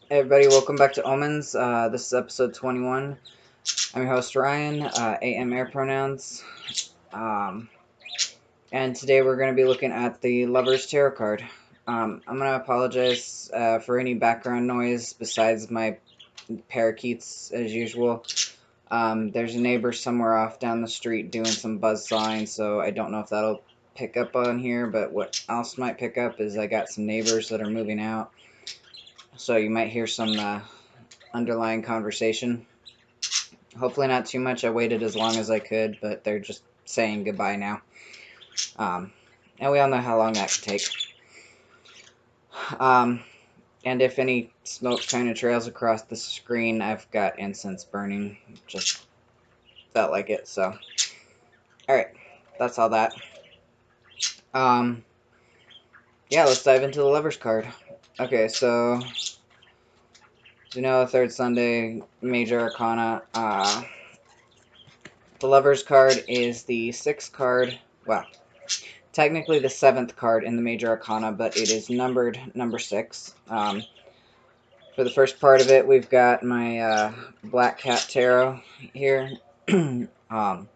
Hey everybody, welcome back to Omens. This is episode 21. I'm your host Ryan, AM air pronouns. And today we're going to be looking at the Lover's Tarot card. I'm going to apologize for any background noise besides my parakeets as usual. There's a neighbor somewhere off down the street doing some buzzsawing, so I don't know if that'll pick up on here, but what else might pick up is I got some neighbors that are moving out. So you might hear some underlying conversation. Hopefully not too much. I waited as long as I could, but they're just saying goodbye now. And we all know how long that could take. And if any smoke kind of trails across the screen, I've got incense burning. Just felt like it, so. Alright, that's all that. Yeah, let's dive into the Lover's card. Okay, so you know, third Sunday, Major Arcana. The Lover's card is the 6th card. Well, technically the 7th card in the Major Arcana, but it is numbered number 6. For the first part of it, we've got my Black Cat Tarot here. And the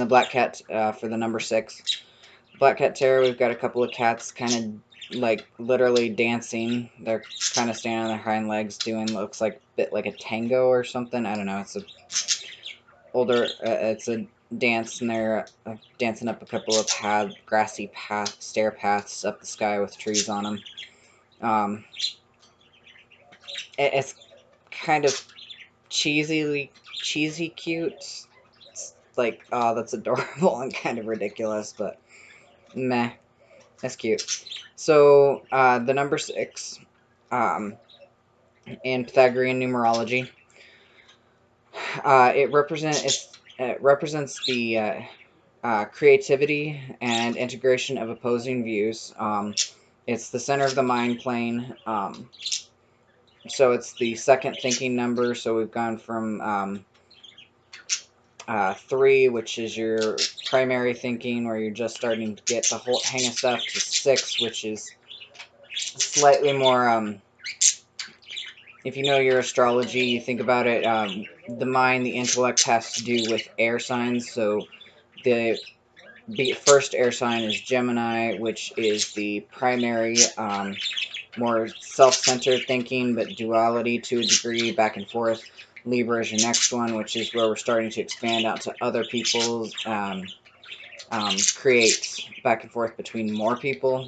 Black Cat for the number 6. Black Cat Tarot, we've got a couple of cats kind of like literally dancing. They're kind of standing on their hind legs doing, looks like a bit like a tango or something. I don't know. It's a older, it's a dance, and they're dancing up a couple of grassy stair paths up the sky with trees on them. It's kind of cheesy cute. It's like, oh, that's adorable and kind of ridiculous, but meh, that's cute. So the number 6 in Pythagorean numerology, it represents the creativity and integration of opposing views. It's the center of the mind plane. So it's the second thinking number. So we've gone from 3, which is your primary thinking, where you're just starting to get the whole hang of stuff, to 6, which is slightly more. If you know your astrology, you think about it. The mind, the intellect, has to do with air signs. So the first air sign is Gemini, which is the primary, more self-centered thinking, but duality to a degree, back and forth. Libra is your next one, which is where we're starting to expand out to other people's, create back and forth between more people,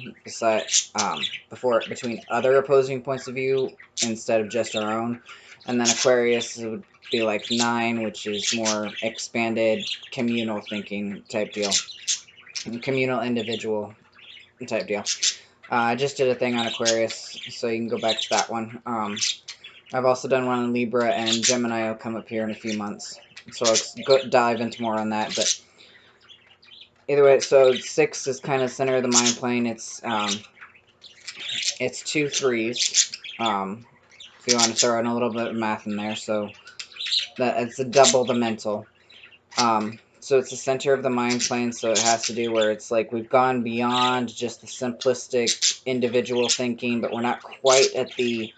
between other opposing points of view instead of just our own. And then Aquarius would be like 9, which is more expanded communal thinking type deal. Communal individual type deal. I just did a thing on Aquarius, so you can go back to that one. I've also done one on Libra, and Gemini will come up here in a few months. So I'll dive into more on that, but either way, so 6 is kind of center of the mind plane. It's 2 3s. If you want to throw in a little bit of math in there, so it's a double the mental. So it's the center of the mind plane, so it has to do where it's like we've gone beyond just the simplistic individual thinking, but we're not quite at the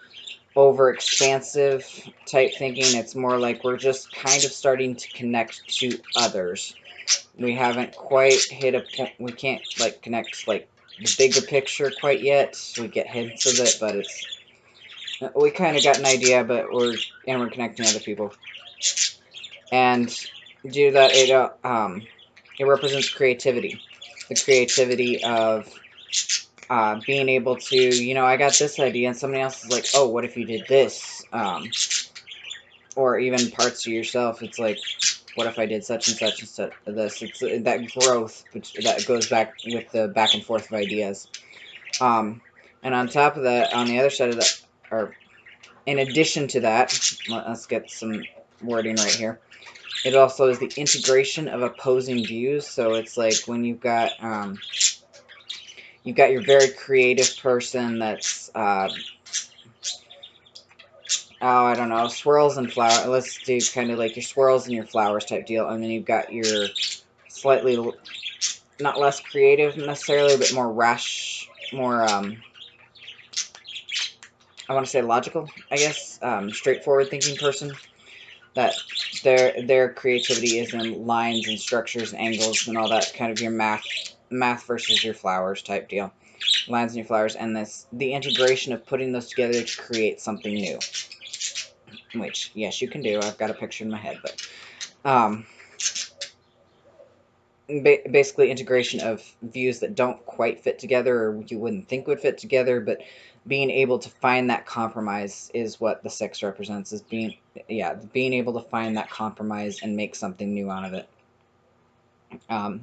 over-expansive type thinking. It's more like we're just kind of starting to connect to others. We haven't quite hit a point, we can't like connect like the bigger picture quite yet. We get hints of it, but we kind of got an idea, but we're connecting other people. And due to that, it represents creativity. The creativity of being able to, you know, I got this idea, and somebody else is like, oh, what if you did this? Or even parts of yourself, it's like, what if I did such and such instead of this? It's that growth that goes back with the back and forth of ideas. And on top of that, on the other side of that, or in addition to that, let's get some wording right here. It also is the integration of opposing views. So it's like when you've got your very creative person that's I don't know, swirls and flowers. Let's do kind of like your swirls and your flowers type deal, and then you've got your slightly not less creative necessarily, but more rash, more I want to say logical, I guess, straightforward thinking person. That their creativity is in lines and structures and angles and all that, kind of your math versus your flowers type deal. Lines and your flowers, and the integration of putting those together to create something new. Which, yes, you can do. I've got a picture in my head, but basically integration of views that don't quite fit together, or you wouldn't think would fit together, but being able to find that compromise is what the 6 represents, is being able to find that compromise and make something new out of it.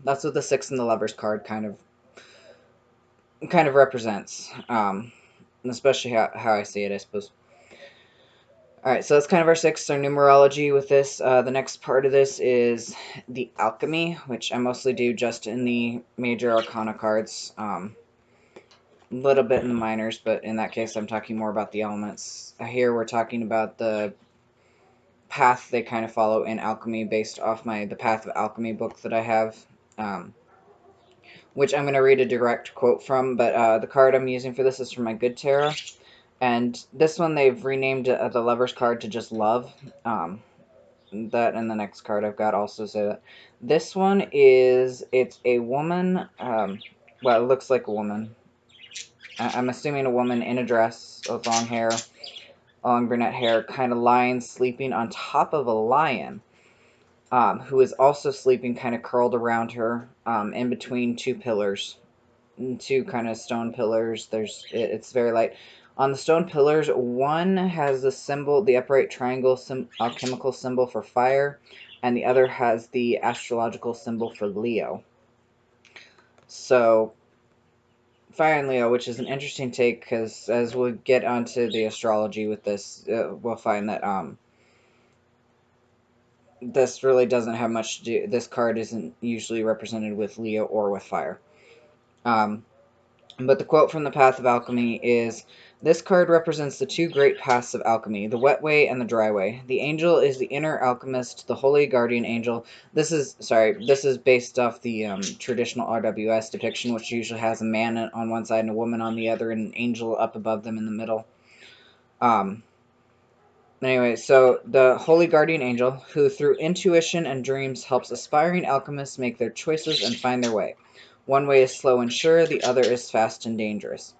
That's what the 6 and the Lovers card kind of represents, especially how I see it, I suppose. Alright, so that's kind of our 6, our numerology with this. The next part of this is the alchemy, which I mostly do just in the major arcana cards. A little bit in the minors, but in that case I'm talking more about the elements. Here we're talking about the path they kind of follow in alchemy based off the Path of Alchemy book that I have, which I'm going to read a direct quote from, but the card I'm using for this is from my Good Tarot. And this one they've renamed the Lover's card to just Love. That and the next card I've got also say that. This one it's a woman, well, it looks like a woman. I'm assuming a woman in a dress with long hair, long brunette hair, kind of lying, sleeping on top of a lion, who is also sleeping kind of curled around her, in between 2 pillars. 2 kind of stone pillars. It's very light. On the stone pillars, one has the symbol, the upright triangle alchemical symbol for fire, and the other has the astrological symbol for Leo. So, fire and Leo, which is an interesting take, because as we'll get onto the astrology with this, we'll find that this really doesn't have much to do. This card isn't usually represented with Leo or with fire. But the quote from the Path of Alchemy is, "This card represents the 2 great paths of alchemy, the wet way and the dry way. The angel is the inner alchemist, the holy guardian angel." This is based off the traditional RWS depiction, which usually has a man on one side and a woman on the other, and an angel up above them in the middle. Anyway, so the holy guardian angel, who through intuition and dreams helps aspiring alchemists make their choices and find their way. One way is slow and sure, the other is fast and dangerous.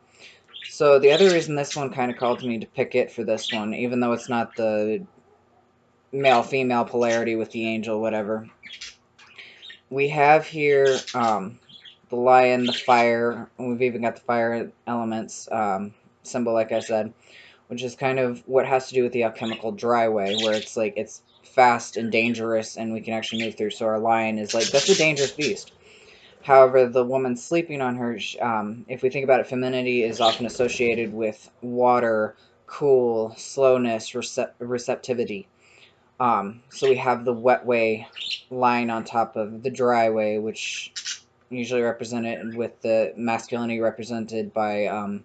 So the other reason this one kind of called me to pick it for this one, even though it's not the male-female polarity with the angel, whatever, we have here the lion, the fire, and we've even got the fire elements symbol, like I said, which is kind of what has to do with the alchemical dry way, where it's like it's fast and dangerous and we can actually move through. So our lion is like, that's a dangerous beast. However, the woman sleeping on her, if we think about it, femininity is often associated with water, cool, slowness, receptivity. So we have the wet way lying on top of the dry way, which usually represented with the masculinity represented by,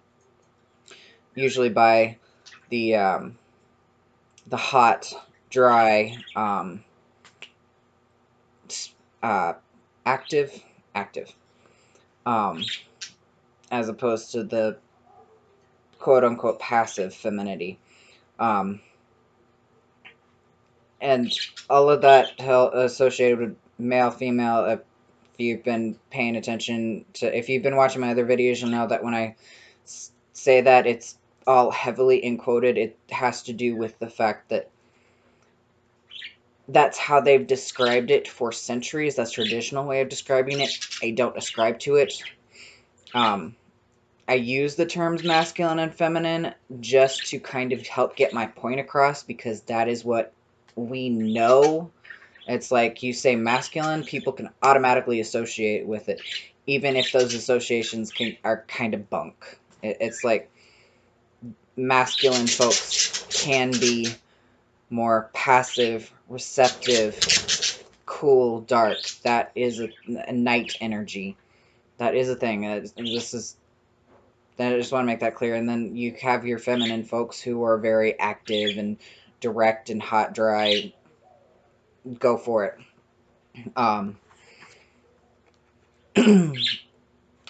usually by the hot, dry, active, as opposed to the quote-unquote passive femininity. And all of that associated with male, female, if you've been paying attention to, if you've been watching my other videos, you'll know that when I say that it's all heavily encoded, it has to do with the fact that that's how they've described it for centuries. That's a traditional way of describing it. I don't ascribe to it. I use the terms masculine and feminine just to kind of help get my point across, because that is what we know. It's like you say masculine, people can automatically associate with it, even if those associations are kind of bunk. It's like masculine folks can be more passive, receptive, cool, dark. That is a night energy. That is a thing. I just want to make that clear. And then you have your feminine folks who are very active and direct and hot, dry. Go for it.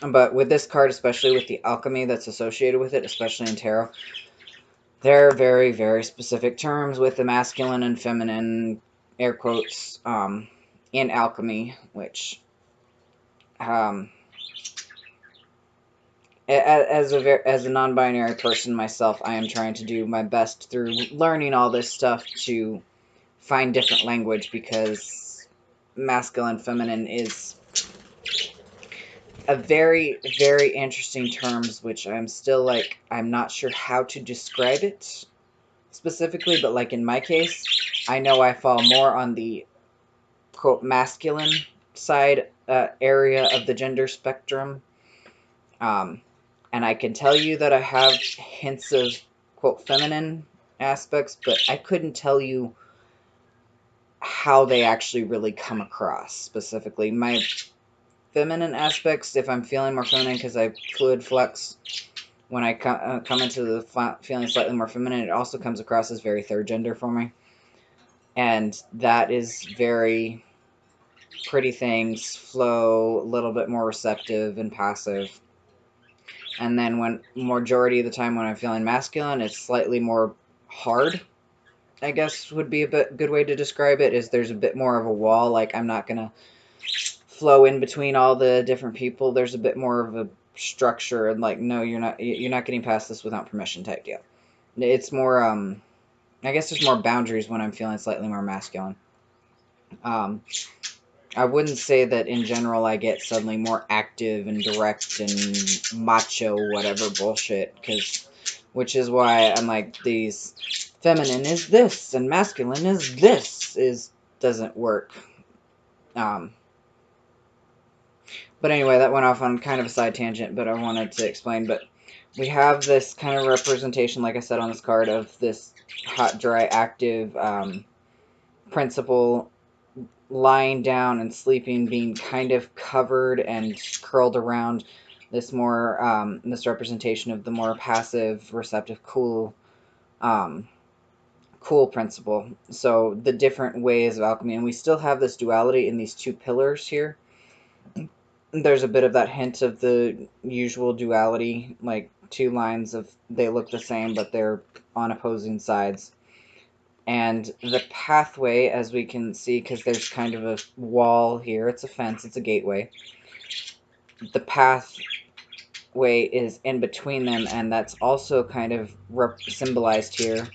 But with this card, especially with the alchemy that's associated with it, especially in tarot, There are very, very specific terms with the masculine and feminine, air quotes, in alchemy, which, um, as a non-binary person myself, I am trying to do my best through learning all this stuff to find different language, because masculine, feminine is a very, very interesting terms, which I'm still like, I'm not sure how to describe it specifically, but like in my case, I know I fall more on the quote masculine side area of the gender spectrum, and I can tell you that I have hints of quote feminine aspects, but I couldn't tell you how they actually really come across specifically. My feminine aspects, if I'm feeling more feminine because I fluid flex, when I come into the feeling slightly more feminine, it also comes across as very third gender for me. And that is very pretty things, flow, a little bit more receptive and passive. And then when majority of the time when I'm feeling masculine, it's slightly more hard, I guess would be a good way to describe it, is there's a bit more of a wall, like I'm not going to flow in between all the different people. There's a bit more of a structure, and like, no, you're not getting past this without permission type deal. It's more, I guess there's more boundaries when I'm feeling slightly more masculine. I wouldn't say that in general I get suddenly more active and direct and macho whatever bullshit, which is why I'm like, these feminine is this and masculine is this doesn't work. But anyway, that went off on kind of a side tangent, but I wanted to explain. But we have this kind of representation, like I said on this card, of this hot, dry, active principle lying down and sleeping, being kind of covered and curled around this more this representation of the more passive, receptive, cool principle. So the different ways of alchemy, and we still have this duality in these two pillars here. There's a bit of that hint of the usual duality, like two lines of, they look the same but they're on opposing sides. And the pathway, as we can see, because there's kind of a wall here, it's a fence, it's a gateway. The pathway is in between them, and that's also kind of symbolized here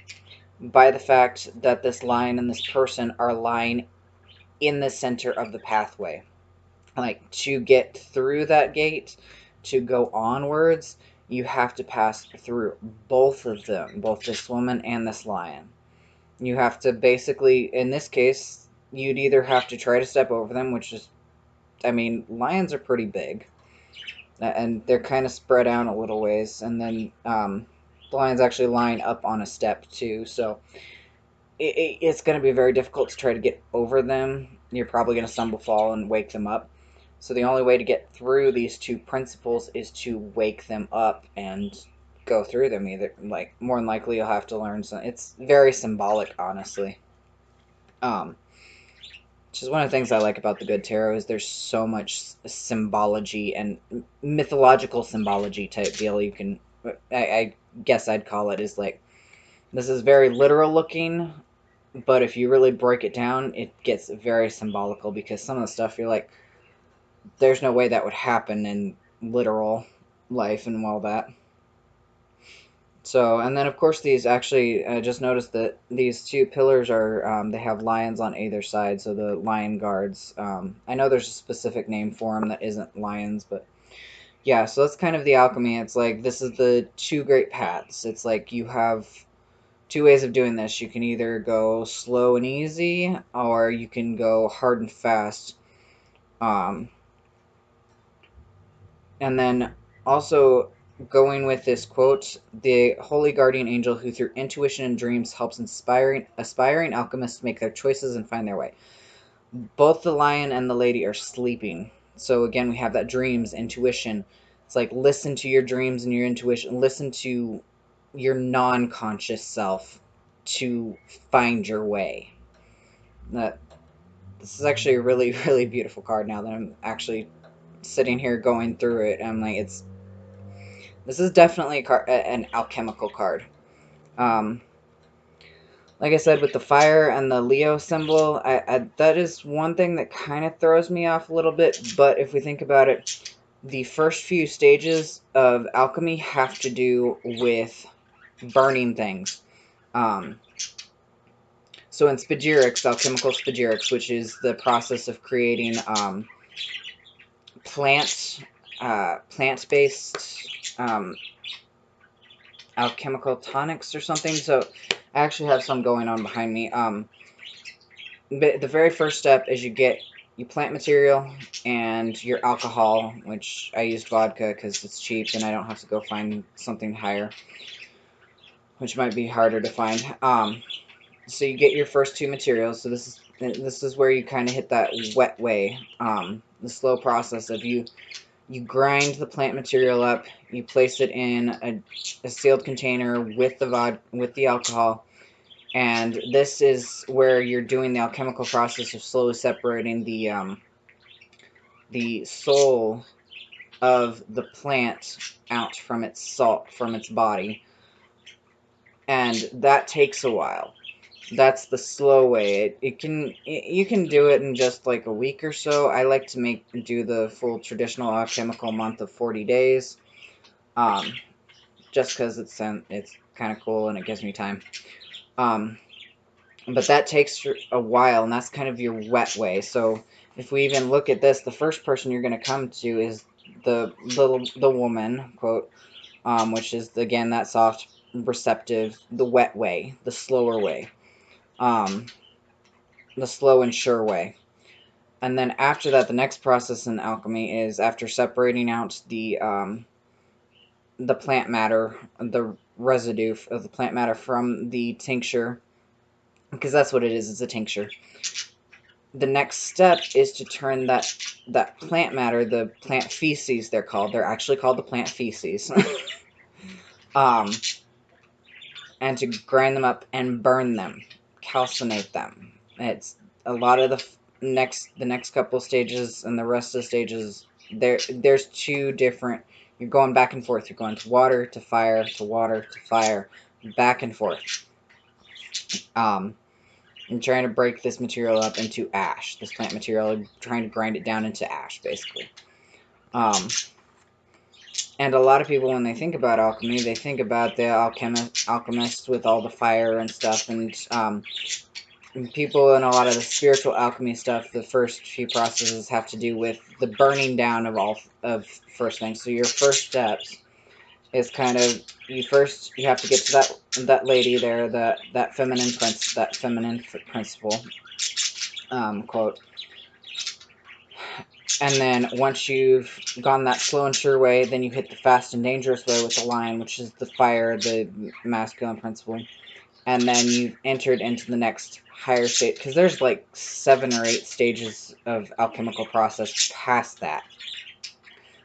by the fact that this lion and this person are lying in the center of the pathway. Like, to get through that gate, to go onwards, you have to pass through both of them, both this woman and this lion. You have to basically, in this case, you'd either have to try to step over them, which is, I mean, lions are pretty big, and they're kind of spread out a little ways, and then the lions actually line up on a step too, so it's going to be very difficult to try to get over them. You're probably going to stumble, fall, and wake them up. So the only way to get through these two principles is to wake them up and go through them. Either, like, more than likely you'll have to learn some. It's very symbolic, honestly. Which is one of the things I like about the good tarot, is there's so much symbology and mythological symbology type deal. You can, I guess I'd call it, is like, this is very literal looking, but if you really break it down, it gets very symbolical, because some of the stuff you're like, there's no way that would happen in literal life and all that. So, and then of course these actually, just noticed that these two pillars are, they have lions on either side, so the lion guards. I know there's a specific name for them that isn't lions, but yeah, so that's kind of the alchemy. It's like, this is the two great paths. It's like, you have two ways of doing this. You can either go slow and easy, or you can go hard and fast. And then also, going with this quote, the holy guardian angel who through intuition and dreams helps aspiring alchemists make their choices and find their way. Both the lion and the lady are sleeping. So again, we have that dreams, intuition. It's like, listen to your dreams and your intuition. Listen to your non-conscious self to find your way. This is actually a really, really beautiful card now that I'm actually sitting here going through it. I'm like, this is definitely an alchemical card. Like I said, with the fire and the Leo symbol, that is one thing that kind of throws me off a little bit. But if we think about it, the first few stages of alchemy have to do with burning things. So in spagyrics, alchemical spagyrics, which is the process of creating plant-based alchemical tonics or something. So I actually have some going on behind me. But the very first step is you get your plant material and your alcohol, which I used vodka because it's cheap and I don't have to go find something higher, which might be harder to find. So you get your first two materials. So this is where you kind of hit that wet way, the slow process of you grind the plant material up, you place it in a sealed container with the alcohol, and this is where you're doing the alchemical process of slowly separating the soul of the plant out from its salt, from its body, and that takes a while. That's the slow way. You can do it in just like a week or so. I like to do the full traditional alchemical month of 40 days, just because it's kind of cool and it gives me time. But that takes a while, and that's kind of your wet way. So if we even look at this, the first person you're going to come to is the woman, quote, which is again that soft, receptive, the wet way, the slower way. The slow and sure way. And then after that, the next process in alchemy is after separating out the plant matter, the residue of the plant matter from the tincture, because that's what it is, it's a tincture. The next step is to turn that plant matter, the plant feces they're actually called the plant feces, and to grind them up and burn them, calcinate them. It's a lot of the next couple stages and the rest of the stages. There's two different. You're going back and forth. You're going to water to fire to water to fire, back and forth. And trying to break this material up into ash. This plant material, trying to grind it down into ash, basically. And a lot of people, when they think about alchemy, they think about the alchemists with all the fire and stuff, and people in a lot of the spiritual alchemy stuff, the first few processes have to do with the burning down of first things. So your first steps is kind of you have to get to that lady there, that feminine principle, quote. And then once you've gone that slow and sure way, then you hit the fast and dangerous way with the lion, which is the fire, the masculine principle. And then you've entered into the next higher state, because there's like 7 or 8 stages of alchemical process past that.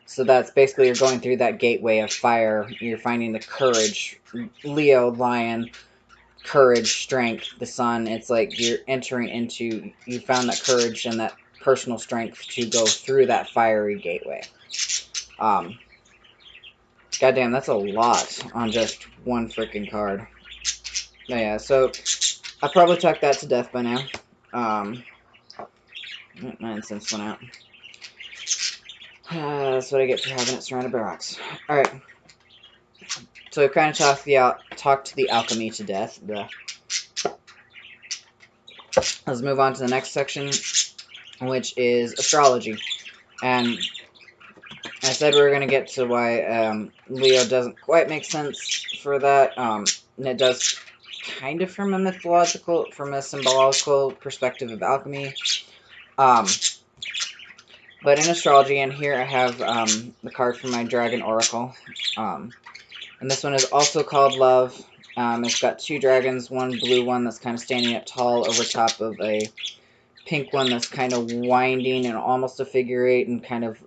So that's basically you're going through that gateway of fire. You're finding the courage, Leo, lion, courage, strength, the sun. It's like you're entering into, you found that courage and that personal strength to go through that fiery gateway. Goddamn, that's a lot on just one freaking card. Yeah, so I probably talked that to death by now. My incense went out. That's what I get for having it surrounded by rocks. Alright. So we've kind of talked the alchemy to death. Let's move on to the next section, which is astrology. And I said we were going to get to why Leo doesn't quite make sense for that. And it does kind of from a symbolical perspective of alchemy. But in astrology, and here I have the card from my Dragon Oracle. And this one is also called Love. It's got 2 dragons, one blue one that's kind of standing up tall over top of a pink one that's kind of winding and almost a figure 8 and kind of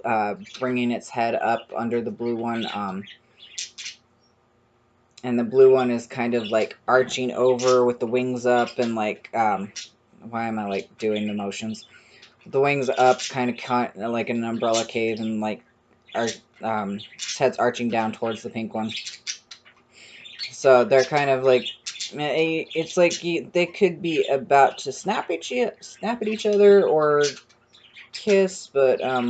bringing its head up under the blue one. And the blue one is kind of like arching over with the wings up and like, why am I like doing the motions? The wings up, kind of like an umbrella cave, and like its head's arching down towards the pink one. So they're kind of like, it's like they could be about to snap at each other or kiss, but I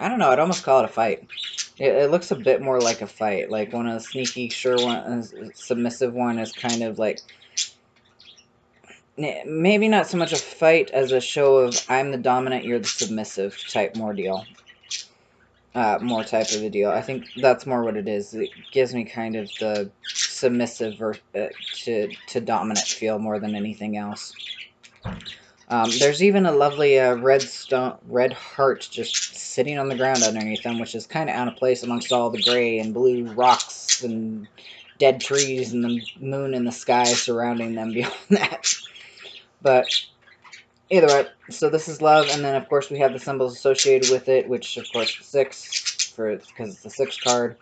don't know. I'd almost call it a fight. It looks a bit more like a fight. Like one of the sneaky, sure one, submissive one is kind of like, maybe not so much a fight as a show of I'm the dominant, you're the submissive type more deal. More type of a deal. I think that's more what it is. It gives me kind of the submissive to dominant feel more than anything else. There's even a lovely red heart just sitting on the ground underneath them, which is kind of out of place amongst all the gray and blue rocks and dead trees and the moon in the sky surrounding them beyond that. But either way, so this is love, and then of course we have the symbols associated with it, which of course the 6, because it's the 6 card.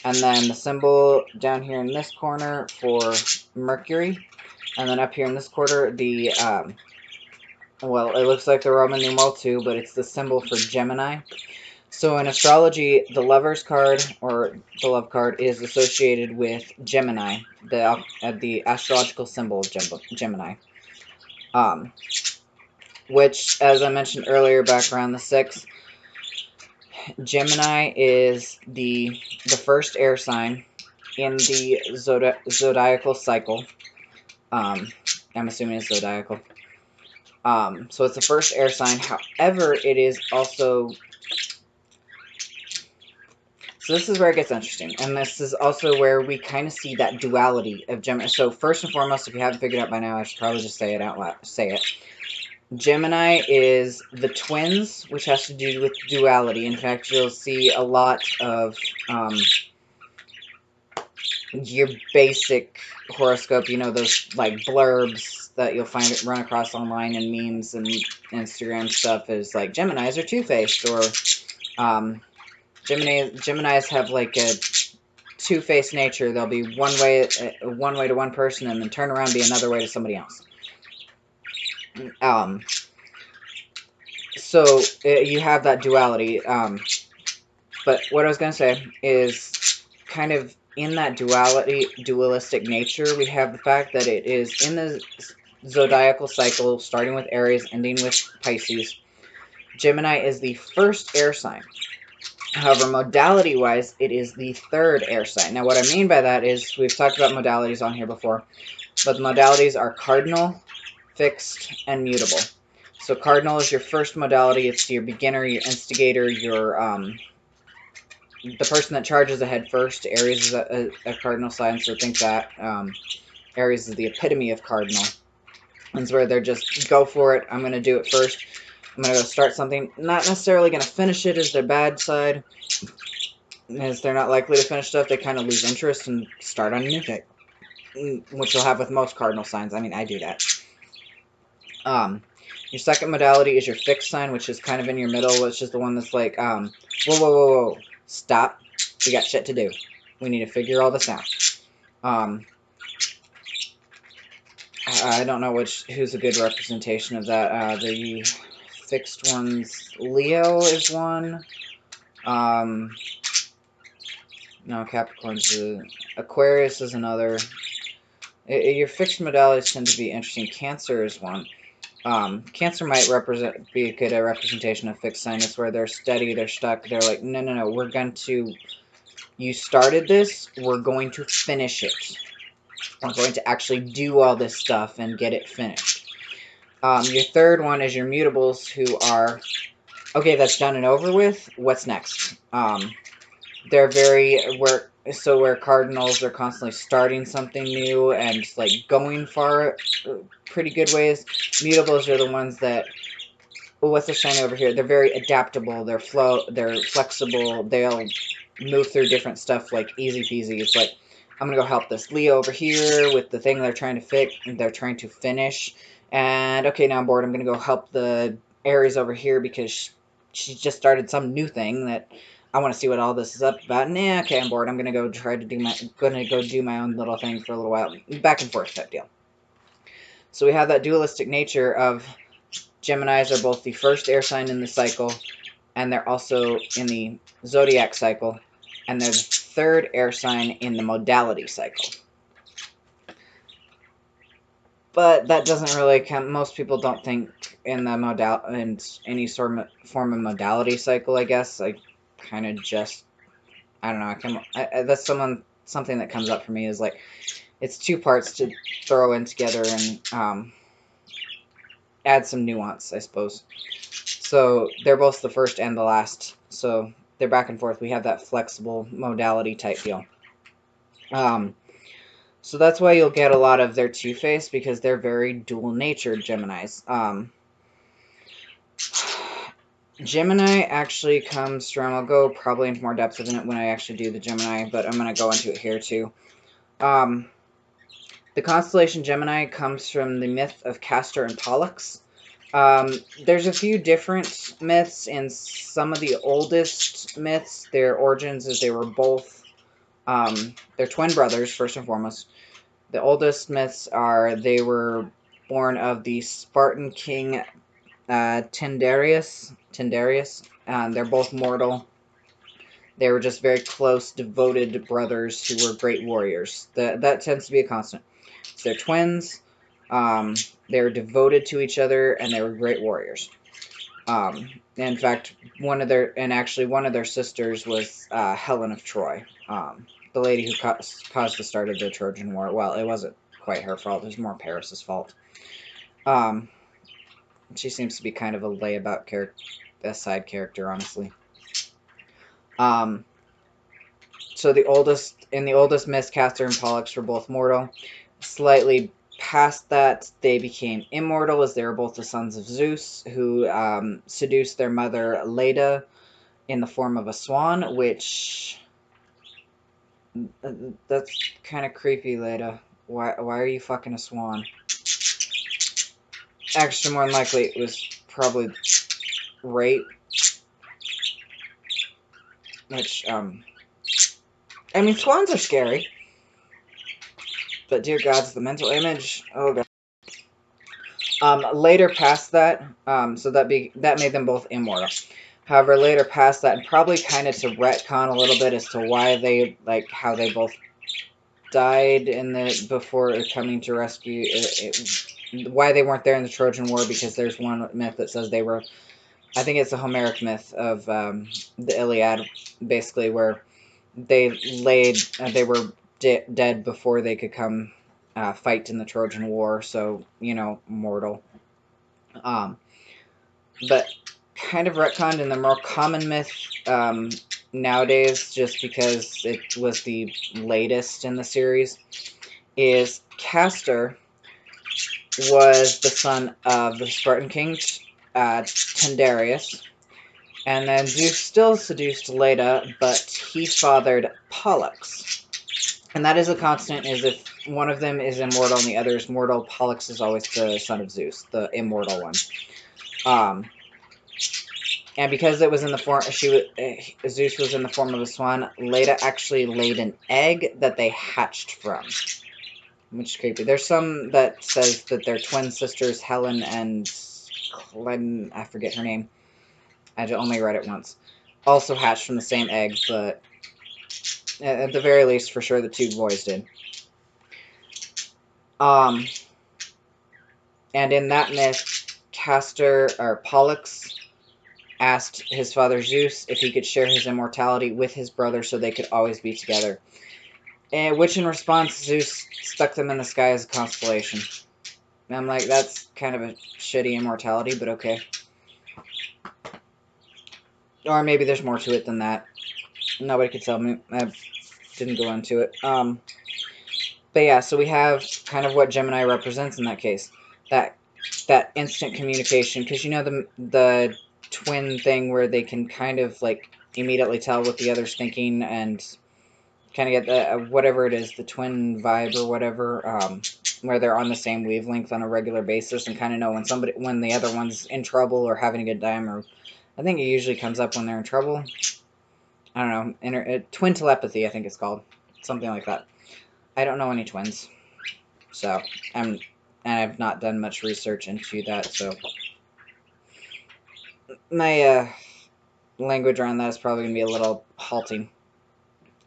And then the symbol down here in this corner for Mercury. And then up here in this corner, the, well, it looks like the Roman numeral 2, but it's the symbol for Gemini. So in astrology, the Lover's card, or the Love card, is associated with Gemini, the astrological symbol of Gemini. Which, as I mentioned earlier, back around the 6, Gemini is the first air sign in the zodiacal cycle. I'm assuming it's zodiacal. So it's the first air sign. However, it is also... So this is where it gets interesting. And this is also where we kind of see that duality of Gemini. So first and foremost, if you haven't figured out by now, I should probably just say it out loud. Say it. Gemini is the twins, which has to do with duality. In fact, you'll see a lot of your basic horoscope, you know, those like blurbs that you'll run across online and memes and Instagram stuff is like Geminis are two-faced, or Geminis have like a two-faced nature. They'll be one way to one person and then turn around and be another way to somebody else. So you have that duality. But what I was going to say is kind of in that dualistic nature, we have the fact that it is in the zodiacal cycle, starting with Aries, ending with Pisces. Gemini is the first air sign. However, modality-wise, it is the third air sign. Now, what I mean by that is, we've talked about modalities on here before, but the modalities are cardinal, fixed, and mutable. So cardinal is your first modality. It's your beginner, your instigator, your the person that charges ahead first. Aries is a cardinal sign, so think that. Aries is the epitome of cardinal. It's where they're just, go for it, I'm going to do it first. I'm going to go start something. Not necessarily going to finish it as their bad side. As they're not likely to finish stuff, they kind of lose interest and start on a new thing. Which you'll have with most cardinal signs. I mean, I do that. Your second modality is your fixed sign, which is kind of in your middle, which is the one that's like, whoa, whoa, whoa, whoa, stop. We got shit to do. We need to figure all this out. I don't know who's a good representation of that. The fixed ones, Leo is one. No, Capricorn's Aquarius is another. Your fixed modalities tend to be interesting. Cancer is one. Cancer might be a good representation of fixed sign. It's where they're steady, they're stuck, they're like, no, we're going to, you started this, we're going to finish it. We're going to actually do all this stuff and get it finished. Your third one is your mutables, who are, okay, that's done and over with, what's next? They're where cardinals are constantly starting something new and like going far, pretty good ways. Mutables are the ones that, what's the shiny over here? They're very adaptable. They're flexible. They'll move through different stuff like easy peasy. It's like, I'm gonna go help this Leo over here with the thing they're trying to fix. They're trying to finish. And okay, now I'm bored. I'm gonna go help the Aries over here because she just started some new thing that I want to see what all this is up about. Nah, okay, I'm bored. I'm gonna go do my own little thing for a little while. Back and forth type deal. So we have that dualistic nature of Geminis are both the first air sign in the cycle, and they're also in the zodiac cycle. and they're the third air sign in the modality cycle. But that doesn't really count. Most people don't think in the in any form of modality cycle, I guess. I kind of just, I don't know. That's something that comes up for me is like, it's two parts to throw in together and add some nuance, I suppose. So they're both the first and the last. So they're back and forth. We have that flexible modality type deal. So that's why you'll get a lot of their two-face, because they're very dual-natured Geminis. Gemini actually comes from, I'll go probably into more depth in it when I actually do the Gemini, but I'm going to go into it here too. The constellation Gemini comes from the myth of Castor and Pollux. There's a few different myths. In some of the oldest myths, their origins is they were both, they're twin brothers, first and foremost. The oldest myths are they were born of the Spartan king Tyndareus. They're both mortal. They were just very close, devoted brothers who were great warriors. That tends to be a constant. So they're twins. They were devoted to each other, and they were great warriors. In fact, one of their sisters was Helen of Troy, the lady who caused the start of the Trojan War. Well, it wasn't quite her fault. It was more Paris's fault. She seems to be kind of a layabout character, a side character, honestly. So in the oldest myths, Castor and Pollux were both mortal. Slightly past that, they became immortal as they were both the sons of Zeus, who seduced their mother Leda in the form of a swan, which that's kind of creepy, Leda. Why are you fucking a swan? Actually, more than likely, it was probably rape. Which, I mean, swans are scary. But dear gods, the mental image. Oh god. Later past that, so that made them both immortal. However, later past that, and probably kind of to retcon a little bit as to why they, like, how they both died before coming to rescue, why they weren't there in the Trojan War, because there's one myth that says they were, I think it's a Homeric myth of the Iliad, basically, where they were dead before they could come fight in the Trojan War, so, mortal. But kind of retconned in the more common myth nowadays, just because it was the latest in the series, is Castor was the son of the Spartan king Tyndareus, and then Zeus still seduced Leda, but he fathered Pollux. And that is a constant, is if one of them is immortal and the other is mortal, Pollux is always the son of Zeus, the immortal one. And because it was in the form, Zeus was in the form of a swan, Leda actually laid an egg that they hatched from, which is creepy. There's some that says that they're twin sisters, Helen and I forget her name. I only read it once. Also hatched from the same egg, but at the very least, for sure, the two boys did. And in that myth, Pollux asked his father Zeus if he could share his immortality with his brother so they could always be together. Which in response, Zeus stuck them in the sky as a constellation. And I'm like, that's kind of a shitty immortality, but okay. Or maybe there's more to it than that. Nobody could tell me. I didn't go into it. But yeah, so we have kind of what Gemini represents in that case. That instant communication. Because the twin thing where they can kind of like immediately tell what the other's thinking and kind of get whatever it is, the twin vibe or whatever, where they're on the same wavelength on a regular basis and kind of know when the other one's in trouble or having a good time, or I think it usually comes up when they're in trouble. I don't know, twin telepathy, I think it's called, something like that. I don't know any twins, so I've not done much research into that, so my language around that is probably gonna be a little halting.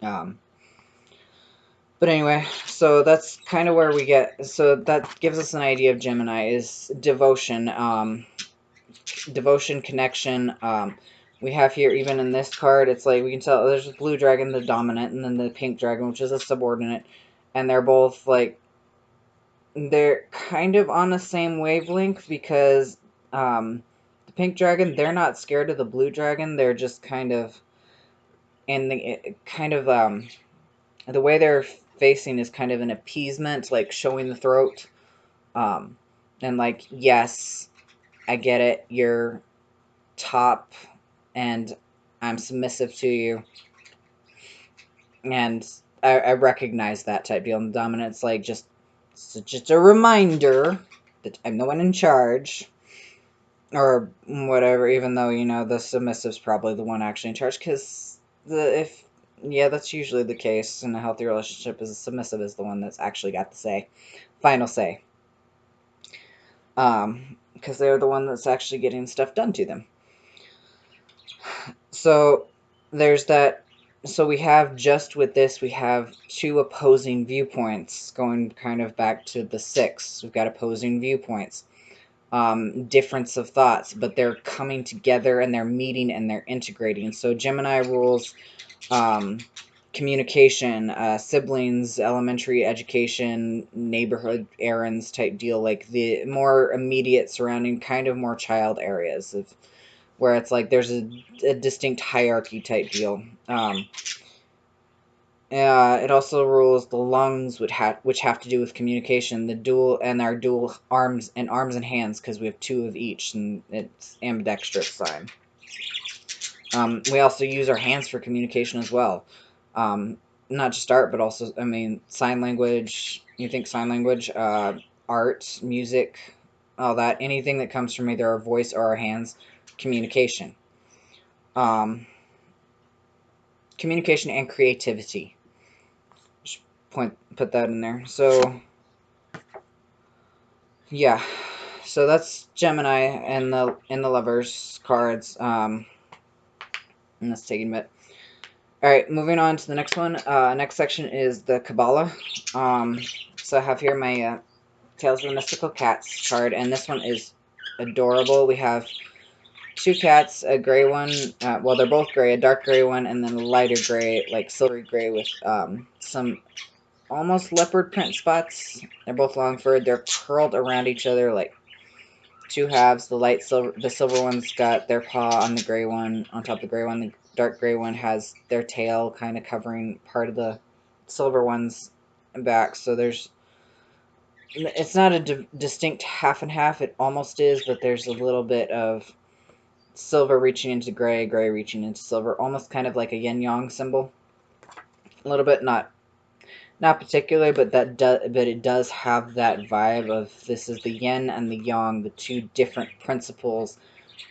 But anyway, so that's kind of where we get, so that gives us an idea of Gemini, is devotion, devotion, connection. We have here, even in this card, it's like, we can tell there's a blue dragon, the dominant, and then the pink dragon, which is a subordinate, and they're both, like, they're kind of on the same wavelength, because, the pink dragon, they're not scared of the blue dragon, they're just kind of, and the way they're facing is kind of an appeasement, like showing the throat, and like, yes, I get it, you're top, and I'm submissive to you, and I recognize that type deal. And the dominant's like, just a reminder that I'm the one in charge, or whatever, even though, you know, the submissive's probably the one actually in charge, because yeah, that's usually the case in a healthy relationship, is the submissive is the one that's actually got the say, final say, because they're the one that's actually getting stuff done to them. So there's that. So we have, just with this, we have two opposing viewpoints, going kind of back to the 6. We've got opposing viewpoints, difference of thoughts, but they're coming together and they're meeting and they're integrating. So Gemini rules communication, siblings, elementary education, neighborhood errands type deal, like the more immediate surrounding, kind of more child areas of where it's like there's a distinct hierarchy type deal. It also rules the lungs, which have to do with communication, the dual, and our dual arms and hands, because we have 2 of each, and it's ambidextrous sign. We also use our hands for communication as well. Not just art, but also, I mean, sign language. You think sign language, art, music, all that. Anything that comes from either our voice or our hands, communication. Communication and creativity. Just put that in there. So, yeah. So that's Gemini and the Lovers cards. And that's taking a bit. Alright, moving on to the next one. Next section is the Kabbalah. So I have here my Tales of the Mystical Cats card, and this one is adorable. We have 2 cats, a gray one, well, they're both gray, a dark gray one, and then a lighter gray, like silvery gray with some almost leopard print spots. They're both long furred. They're curled around each other like 2 halves. The silver one's got their paw on the gray one, on top of the gray one. The dark gray one has their tail kind of covering part of the silver one's back. So it's not a distinct half and half. It almost is, but there's a little bit of silver reaching into gray, gray reaching into silver, almost kind of like a yin-yang symbol. A little bit, not particular, but it does have that vibe of, this is the yin and the yang, the 2 different principles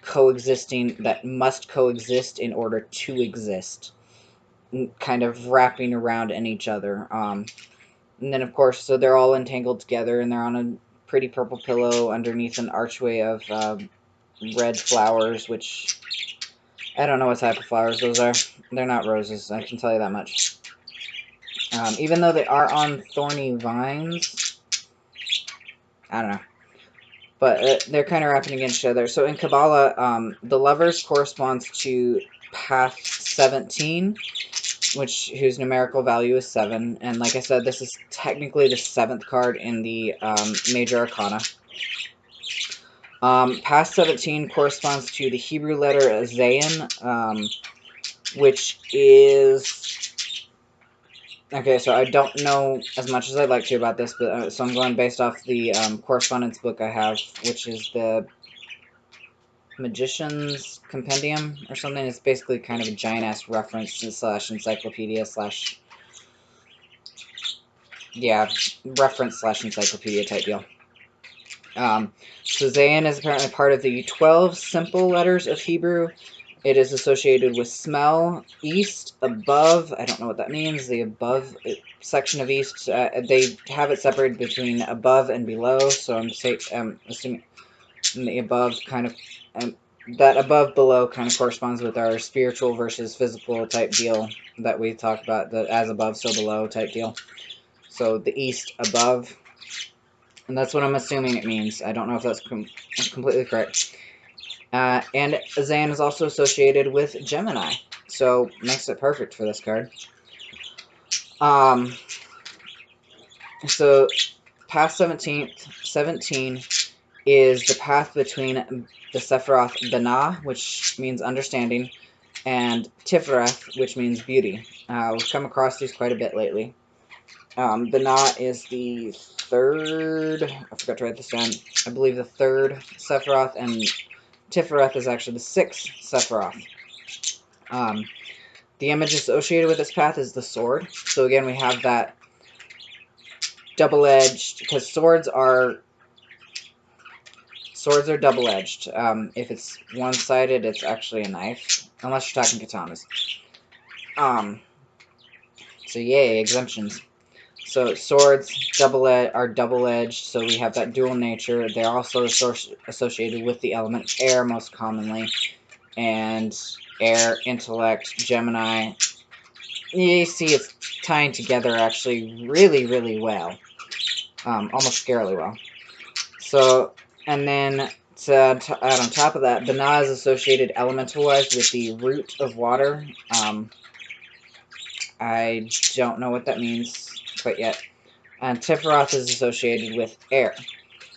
coexisting, that must coexist in order to exist, kind of wrapping around in each other. And then, of course, so they're all entangled together, and they're on a pretty purple pillow underneath an archway of red flowers, which I don't know what type of flowers those are. They're not roses, I can tell you that much. Even though they are on thorny vines, I don't know. But they're kind of wrapping against each other. So in Kabbalah, the Lovers corresponds to path 17, whose numerical value is 7. And like I said, this is technically the 7th card in the Major Arcana. Path 17 corresponds to the Hebrew letter Zayin, which is... Okay, so I don't know as much as I'd like to about this, but so I'm going based off the correspondence book I have, which is the Magician's Compendium or something. It's basically kind of a giant-ass reference / encyclopedia / yeah, reference / encyclopedia type deal. So Zayin is apparently part of the 12 simple letters of Hebrew. It is associated with smell, east, above. I don't know what that means. The above section of east, they have it separated between above and below. So I'm assuming the above kind of that above below kind of corresponds with our spiritual versus physical type deal that we talked about, the as above so below type deal. So the east above, and that's what I'm assuming it means. I don't know if that's completely correct. And Zan is also associated with Gemini, so makes it perfect for this card. So path 17 is the path between the Sephiroth Binah, which means understanding, and Tifereth, which means beauty. We've come across these quite a bit lately. Binah is the third, I forgot to write this down, I believe the third Sephiroth, and Tifereth is actually the sixth Sephiroth. The image associated with this path is the sword. So again, we have that double-edged, because swords are double-edged. If it's one-sided, it's actually a knife, unless you're talking katanas. So yay, exemptions. So swords are double-edged, so we have that dual nature. They're also associated with the element air most commonly, and air, intellect, Gemini. You see it's tying together actually really, really well. Almost scarily well. So, and then to add on top of that, Binah is associated elemental-wise with the root of water. I don't know what that means quite yet. And Tiferoth is associated with air.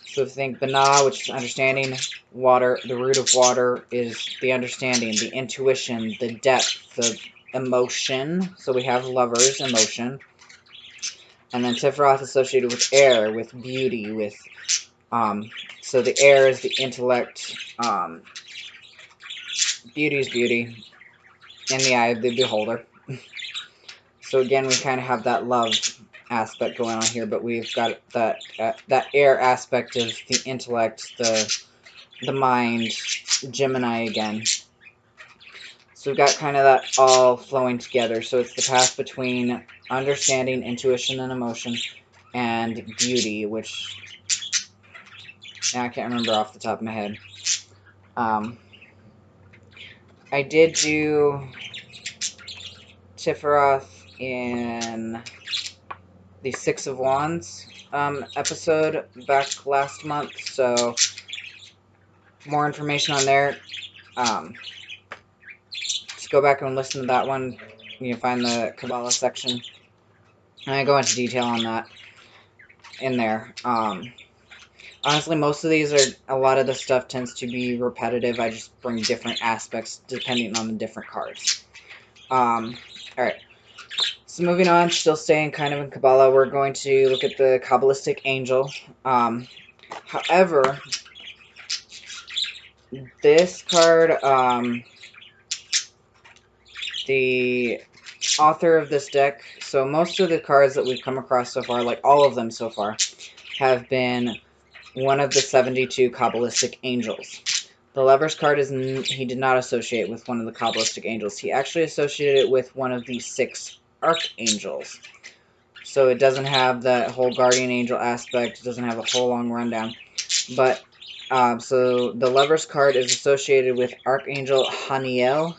So think Binah, which is understanding, water, the root of water is the understanding, the intuition, the depth, the emotion. So we have lovers, emotion. And then Tiferoth associated with air, with beauty, with, so the air is the intellect, beauty is beauty, in the eye of the beholder. So again, we kind of have that love aspect going on here, but we've got that air aspect of the intellect, the mind, Gemini again. So we've got kind of that all flowing together. So it's the path between understanding, intuition, and emotion, and beauty, which I can't remember off the top of my head. I did do Tiferoth in the Six of Wands episode back last month, so more information on there. Just go back and listen to that one. You can find the Kabbalah section, and I go into detail on that in there. Honestly, most of these are, a lot of the stuff tends to be repetitive. I just bring different aspects depending on the different cards. Alright. So moving on, still staying kind of in Kabbalah, we're going to look at the Kabbalistic Angel. However, this card, the author of this deck, so most of the cards that we've come across so far, like all of them so far, have been one of the 72 Kabbalistic Angels. The Lover's card he did not associate with one of the Kabbalistic Angels. He actually associated it with one of the 6 Archangels. So it doesn't have that whole Guardian Angel aspect. It doesn't have a whole long rundown. But, so the Lover's card is associated with Archangel Haniel.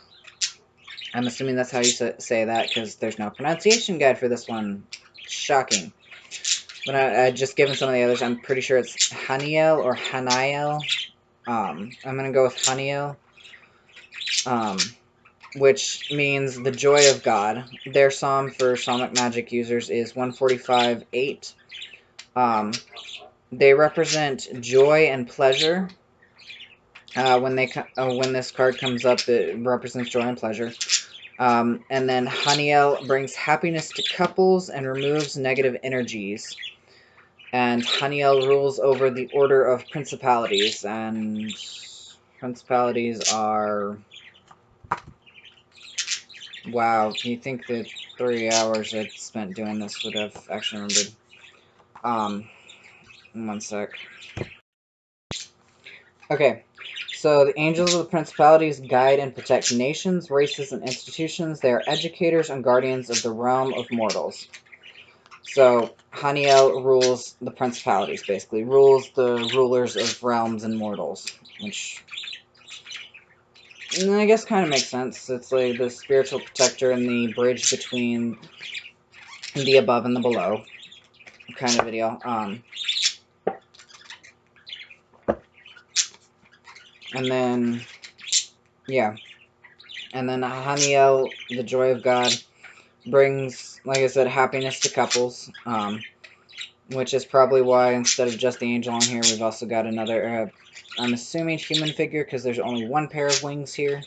I'm assuming that's how you say that, because there's no pronunciation guide for this one. Shocking. But I just given some of the others, I'm pretty sure it's Haniel or Haniel. I'm going to go with Haniel. Which means the joy of God. Their psalm for psalmic magic users is 145:8. They represent joy and pleasure. When this card comes up, it represents joy and pleasure. And then Haniel brings happiness to couples and removes negative energies. And Haniel rules over the order of principalities, and principalities are... Wow, you think the 3 hours I'd spent doing this would have actually remembered. One sec. Okay, so the angels of the principalities guide and protect nations, races, and institutions. They are educators and guardians of the realm of mortals. So, Haniel rules the principalities, basically. Rules the rulers of realms and mortals. Which, I guess kind of makes sense. It's like the spiritual protector and the bridge between the above and the below kind of video. And then, yeah. And then Haniel, the joy of God, brings, like I said, happiness to couples. Which is probably why instead of just the angel on here, we've also got another, I'm assuming human figure, because there's only one pair of wings here.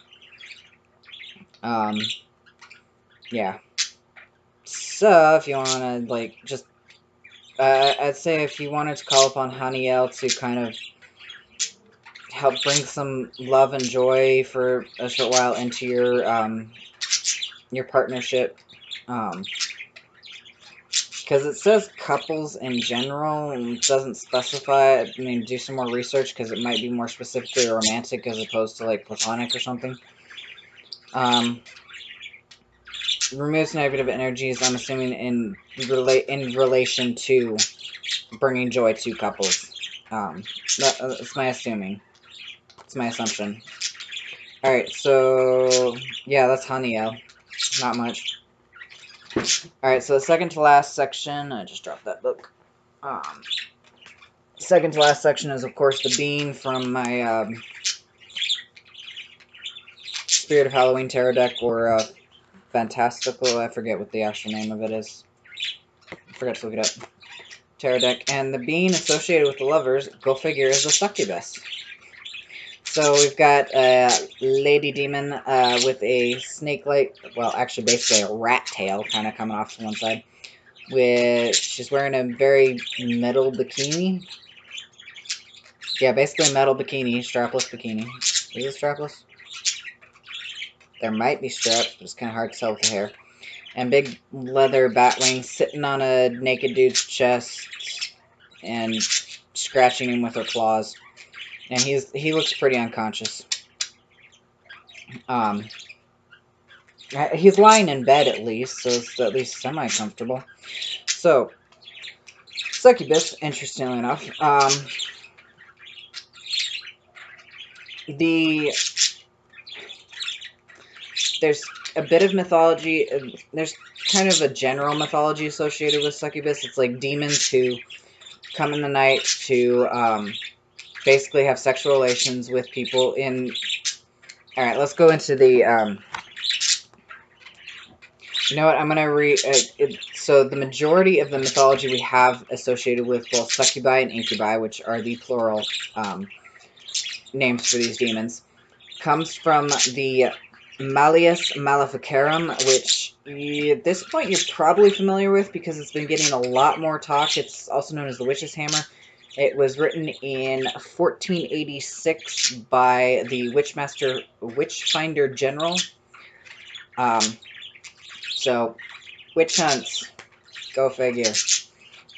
Yeah. So, if you want to, like, just, I'd say if you wanted to call upon Haniel to kind of help bring some love and joy for a short while into your partnership, because it says couples in general, and it doesn't specify. I mean, do some more research, because it might be more specifically romantic as opposed to, like, platonic or something. Removes negative energies, I'm assuming, in relation to bringing joy to couples. That's my assuming. It's my assumption. Alright, so, yeah, that's Haniel. Not much. Alright, so the second to last section, I just dropped that book. Second to last section is, of course, the bean from my Spirit of Halloween tarot deck, or Fantastical, I forget what the actual name of it is. I forgot to look it up. Tarot deck. And the bean associated with the lovers, go figure, is the Succubus. So we've got a lady demon with a snake-like, well, actually basically a rat tail kind of coming off to one side. She's wearing a very metal bikini. Yeah, basically a metal bikini, strapless bikini. Is it strapless? There might be straps, but it's kind of hard to tell with the hair. And big leather bat wings sitting on a naked dude's chest and scratching him with her claws. And he looks pretty unconscious. He's lying in bed at least, so it's at least semi-comfortable. So, Succubus, interestingly enough, there's a bit of mythology, there's kind of a general mythology associated with Succubus. It's like demons who come in the night to basically have sexual relations with people in... Alright, let's go into the... You know what, I'm going to read... so the majority of the mythology we have associated with both succubi and incubi, which are the plural names for these demons, comes from the Malleus Maleficarum, which at this point you're probably familiar with because it's been getting a lot more talk. It's also known as the Witch's Hammer. It was written in 1486 by the Witchfinder General. So, witch hunts, go figure.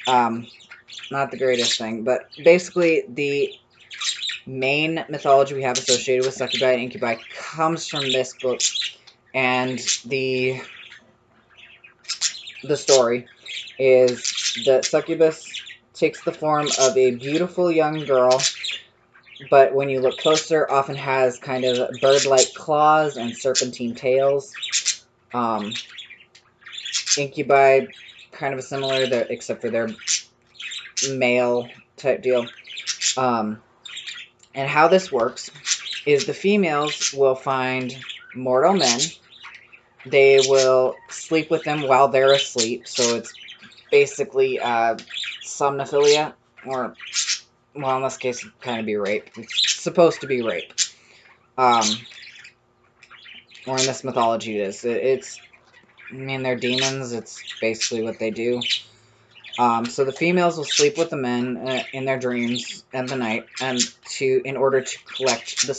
Not the greatest thing, but basically the main mythology we have associated with succubi and incubi comes from this book, and the story is that Succubus takes the form of a beautiful young girl, but when you look closer, often has kind of bird-like claws and serpentine tails. Incubi, kind of similar, except for their male type deal. And how this works is the females will find mortal men. They will sleep with them while they're asleep, so it's basically somnophilia, or, well, in this case, it'd kind of be rape. It's supposed to be rape. Or in this mythology it is. I mean, they're demons. It's basically what they do. So the females will sleep with the men in their dreams at the night, and in order to collect the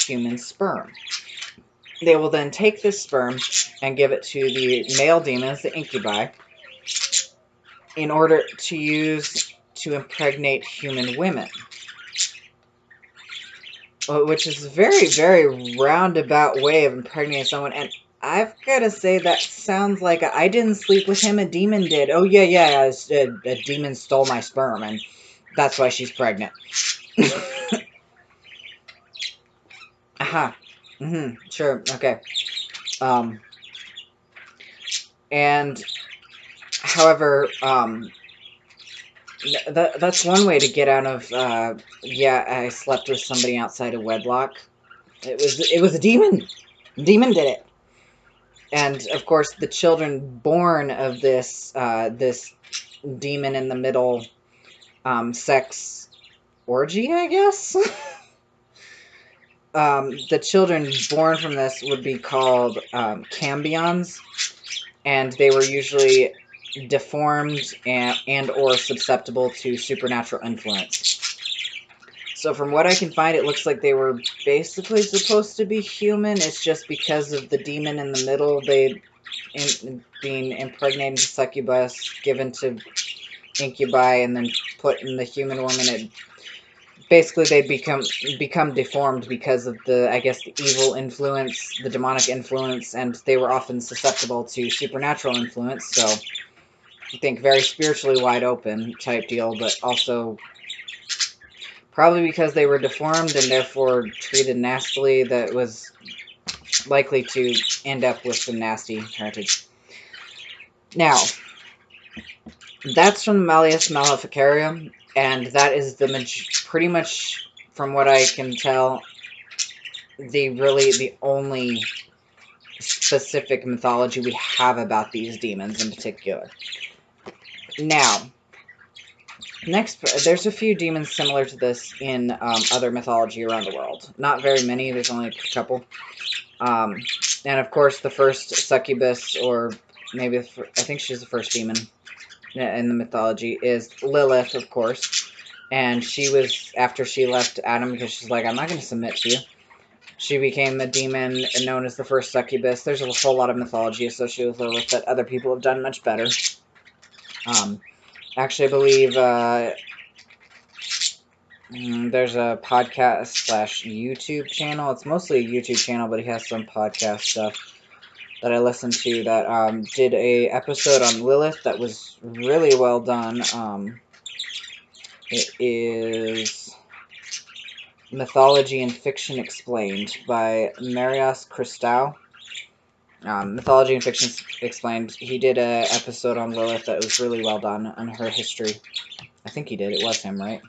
human sperm. They will then take this sperm and give it to the male demons, the incubi, in order to use to impregnate human women. Which is a very, very roundabout way of impregnating someone, and I've got to say that sounds like I didn't sleep with him, a demon did. Oh, yeah, a demon stole my sperm, and that's why she's pregnant. Aha. Sure. Okay. And however, that's one way to get out of, yeah, I slept with somebody outside of wedlock. It was a demon. Demon did it. And of course, the children born of this this demon in the middle sex orgy, I guess. The children born from this would be called cambions, and they were usually deformed and or susceptible to supernatural influence. So from what I can find, it looks like they were basically supposed to be human. It's just because of the demon in the middle, being impregnated to succubus, given to incubi, and then put in the human woman. Basically, they become deformed because of I guess, the evil influence, the demonic influence, and they were often susceptible to supernatural influence. So I think very spiritually wide open type deal, but also probably because they were deformed and therefore treated nastily, that was likely to end up with some nasty heritage. Now, that's from the Malleus Maleficarum, and that is pretty much, from what I can tell, the only specific mythology we have about these demons in particular. Now, next, there's a few demons similar to this in other mythology around the world. Not very many, there's only a couple. And of course, the first succubus, or maybe I think she's the first demon in the mythology, is Lilith, of course. And she was, after she left Adam, because she's like, I'm not going to submit to you, she became a demon known as the first succubus. There's a whole lot of mythology associated with Lilith that other people have done much better. Actually, I believe there's a podcast / YouTube channel. It's mostly a YouTube channel, but he has some podcast stuff that I listened to that did a episode on Lilith that was really well done. It is Mythology and Fiction Explained by Marius Christou. Mythology and Fiction Explained. He did an episode on Lilith that was really well done on her history. I think he did. It was him, right?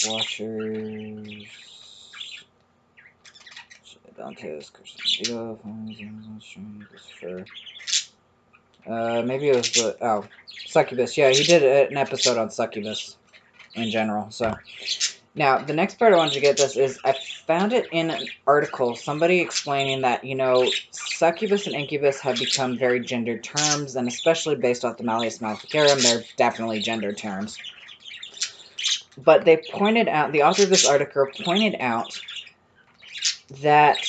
Watchers. Dante's maybe it was the Succubus. Yeah, he did an episode on Succubus in general. So now the next part I wanted to get this is I found it in an article, somebody explaining that, you know, Succubus and Incubus have become very gendered terms, and especially based off the Malleus Maleficarum, they're definitely gendered terms. But they pointed out, the author of this article pointed out that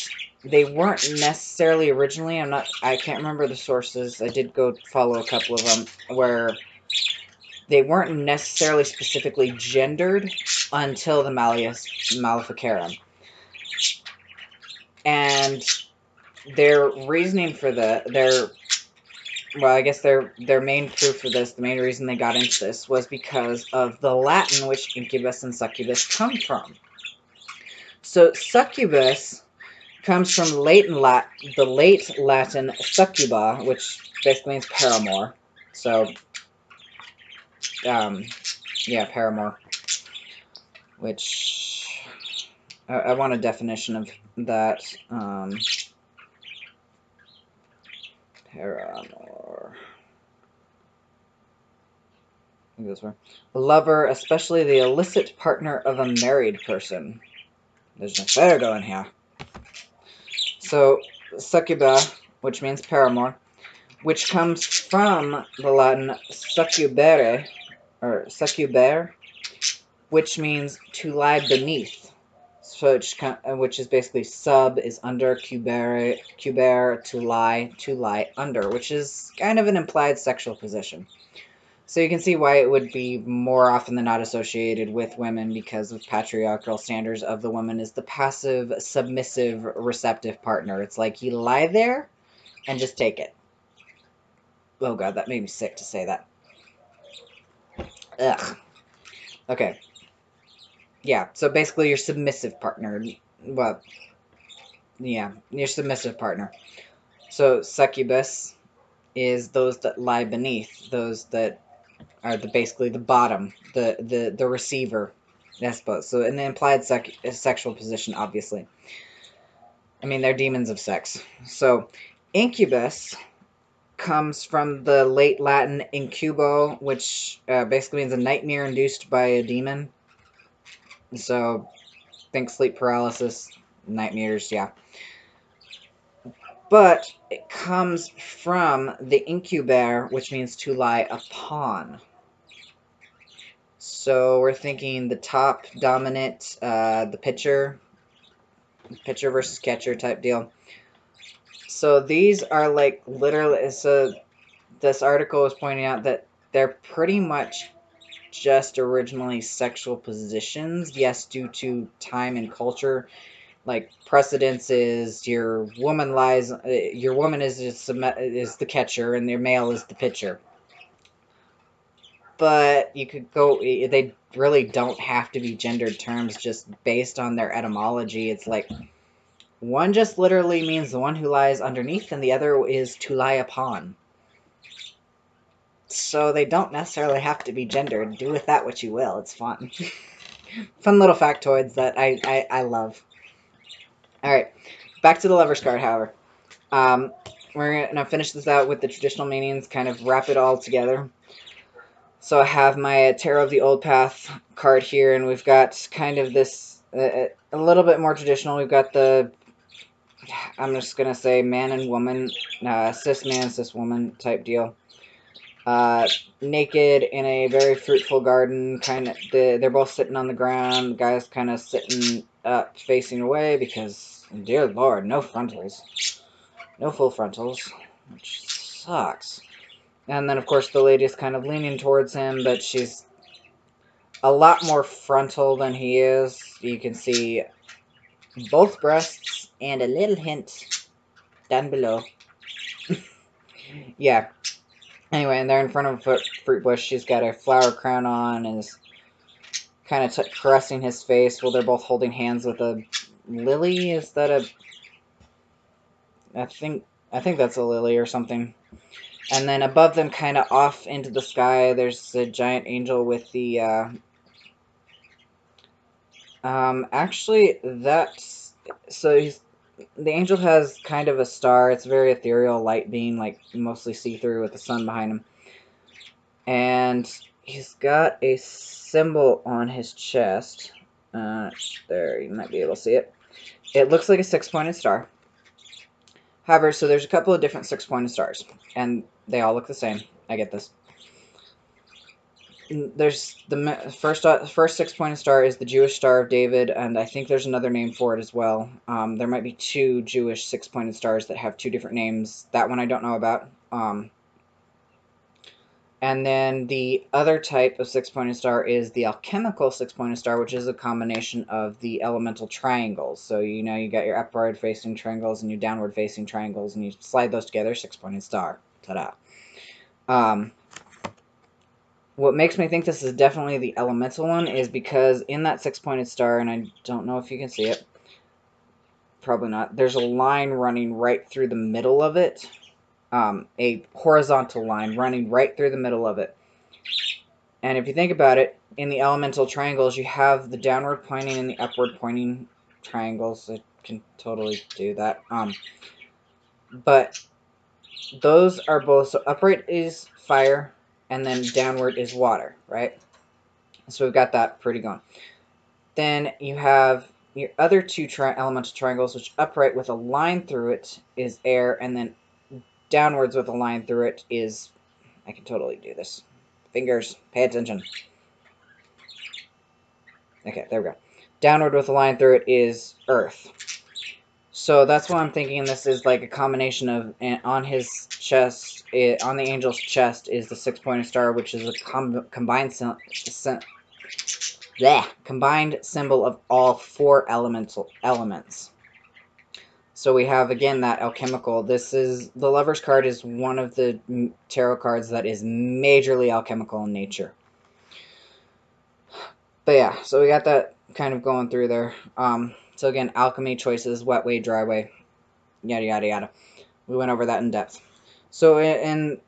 they weren't necessarily originally, I can't remember the sources, I did go follow a couple of them, where they weren't necessarily specifically gendered until the Malleus Maleficarum. And their reasoning for I guess their main proof for this, the main reason they got into this, was because of the Latin which incubus and succubus come from. So succubus comes from the late Latin succuba, which basically means paramour. So, yeah, paramour. Which, I want a definition of that. Paramour. I think this one. A lover, especially the illicit partner of a married person. There's no fair going here. So, succuba, which means paramour, which comes from the Latin succubere, or succubere, which means to lie beneath. So, which is basically sub is under, cubere to lie under, which is kind of an implied sexual position. So you can see why it would be more often than not associated with women, because of patriarchal standards of the woman is the passive, submissive, receptive partner. It's like you lie there and just take it. Oh god, that made me sick to say that. Ugh. Okay. Yeah, so basically your submissive partner. Well, yeah, your submissive partner. So Succubus is those that lie beneath, those that are basically the bottom, the receiver, I suppose. So an implied sexual position, obviously. I mean, they're demons of sex. So incubus comes from the late Latin incubo, which basically means a nightmare induced by a demon. So think sleep paralysis, nightmares, yeah. But it comes from the incubator, which means to lie upon. So we're thinking the top dominant, the pitcher versus catcher type deal. So these are like literally, so this article is pointing out that they're pretty much just originally sexual positions. Yes, due to time and culture. Like precedence is your woman is the catcher and your male is the pitcher. But you could go, they really don't have to be gendered terms just based on their etymology. It's like one just literally means the one who lies underneath and the other is to lie upon. So they don't necessarily have to be gendered. Do with that what you will. It's fun. Fun little factoids that I love. Alright, back to the Lover's card, however. We're going to finish this out with the traditional meanings, kind of wrap it all together. So I have my Tarot of the Old Path card here, and we've got kind of this, a little bit more traditional. We've got the, I'm just going to say man and woman, cis man, cis woman type deal. Naked in a very fruitful garden, kind of, they're both sitting on the ground. The guy's kind of sitting up, facing away, because, dear Lord, no frontals. No full frontals, which sucks. And then, of course, the lady is kind of leaning towards him, but she's a lot more frontal than he is. You can see both breasts and a little hint down below. Yeah. Anyway, and they're in front of a fruit bush. She's got a flower crown on and is kind of caressing his face while they're both holding hands with a lily. Is that a... I think that's a lily or something. And then above them, kind of off into the sky, there's a giant angel with the, actually, that's, so the angel has kind of a star. It's very ethereal, light being, like, mostly see-through with the sun behind him. And he's got a symbol on his chest. There, you might be able to see it. It looks like a six-pointed star. However, so there's a couple of different six-pointed stars, and they all look the same. I get this. There's the first six-pointed star is the Jewish Star of David, and I think there's another name for it as well. There might be two Jewish six-pointed stars that have two different names. That one I don't know about. And then the other type of six-pointed star is the alchemical six-pointed star, which is a combination of the elemental triangles. So, you know, you got your upward-facing triangles and your downward-facing triangles, and you slide those together, six-pointed star. Ta-da. What makes me think this is definitely the elemental one is because in that six-pointed star, and I don't know if you can see it, probably not, there's a line running right through the middle of it. A horizontal line running right through the middle of it. And if you think about it, in the elemental triangles, you have the downward pointing and the upward pointing triangles. It can totally do that. But those are both, so upright is fire, and then downward is water, right? So we've got that pretty going. Then you have your other two elemental triangles, which upright with a line through it is air, and then downwards with a line through it is, I can totally do this. Fingers, pay attention. Okay, there we go. Downward with a line through it is earth. So that's why I'm thinking this is like a combination of, on his chest, on the angel's chest is the six-pointed star, which is a combined symbol of all four elements. So we have, again, that alchemical. This is, the Lover's card is one of the tarot cards that is majorly alchemical in nature. But yeah, so we got that kind of going through there. So again, alchemy choices, wet way, dry way, yada yada yada. We went over that in depth. So in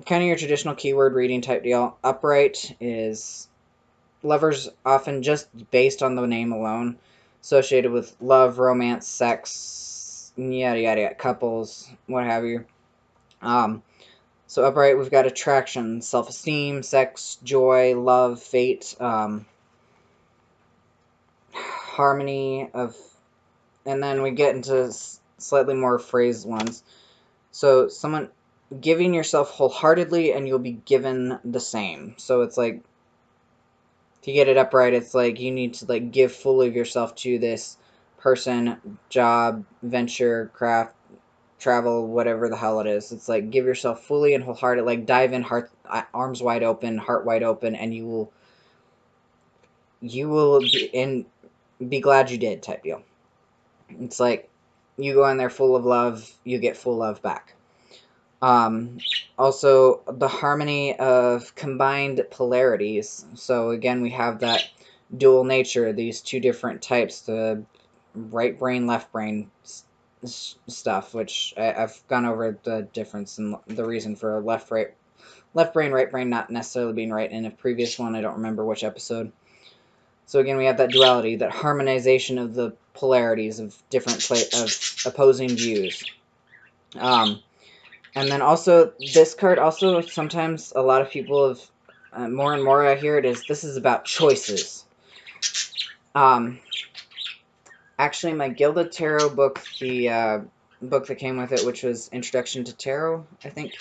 kind of your traditional keyword reading type deal, upright is lovers often just based on the name alone, associated with love, romance, sex, yada yada yada, couples, what have you. So upright, we've got attraction, self-esteem, sex, joy, love, fate, harmony of, and then we get into slightly more phrased ones. So someone giving yourself wholeheartedly, and you'll be given the same. So it's like, to get it upright, it's like you need to like give fully of yourself to this person, job, venture, craft, travel, whatever the hell it is. It's like give yourself fully and wholehearted, like dive in, heart, arms wide open, heart wide open, and you will be glad you did type deal. It's like you go in there full of love, you get full love back. Also, the harmony of combined polarities. So again, we have that dual nature, these two different types, the right brain, left brain stuff, which I've gone over the difference and the reason for left brain, right brain not necessarily being right in a previous one. I don't remember which episode. So again, we have that duality, that harmonization of the polarities of different of opposing views. And then also, this card also, sometimes a lot of people have, more and more I hear it is, this is about choices. Actually, my Gilded Tarot book, the book that came with it, which was Introduction to Tarot, I think.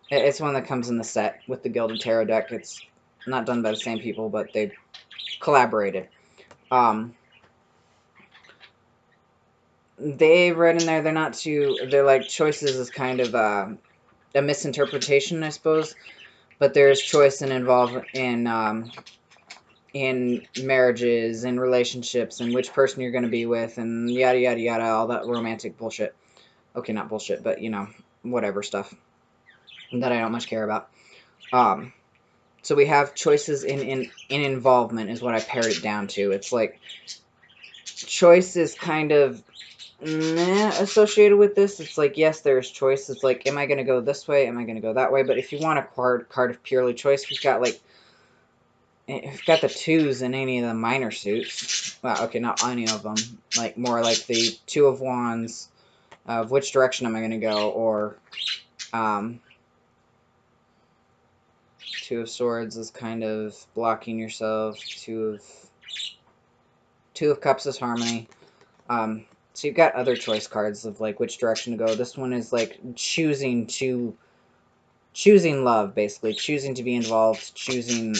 It's one that comes in the set with the Gilded Tarot deck. It's not done by the same people, but they collaborated. They read in there, they're not too, they're like, choices is kind of a misinterpretation, I suppose, but there's choice and involved in marriages and relationships and which person you're going to be with and yada yada yada, all that romantic bullshit. Okay, not bullshit, but you know, whatever stuff that I don't much care about. So we have choices in involvement is what I pared it down to. It's like choice is kind of associated with this. It's like, yes, there's choice. It's like, am I going to go this way? Am I going to go that way? But if you want a card of purely choice, we've got like, we've got the twos in any of the minor suits. Well, okay, not any of them. Like more like the Two of Wands, of which direction am I going to go, or Two of Swords is kind of blocking yourself. Two of Cups is harmony. So you've got other choice cards of like which direction to go. This one is like choosing love, basically. Choosing to be involved, choosing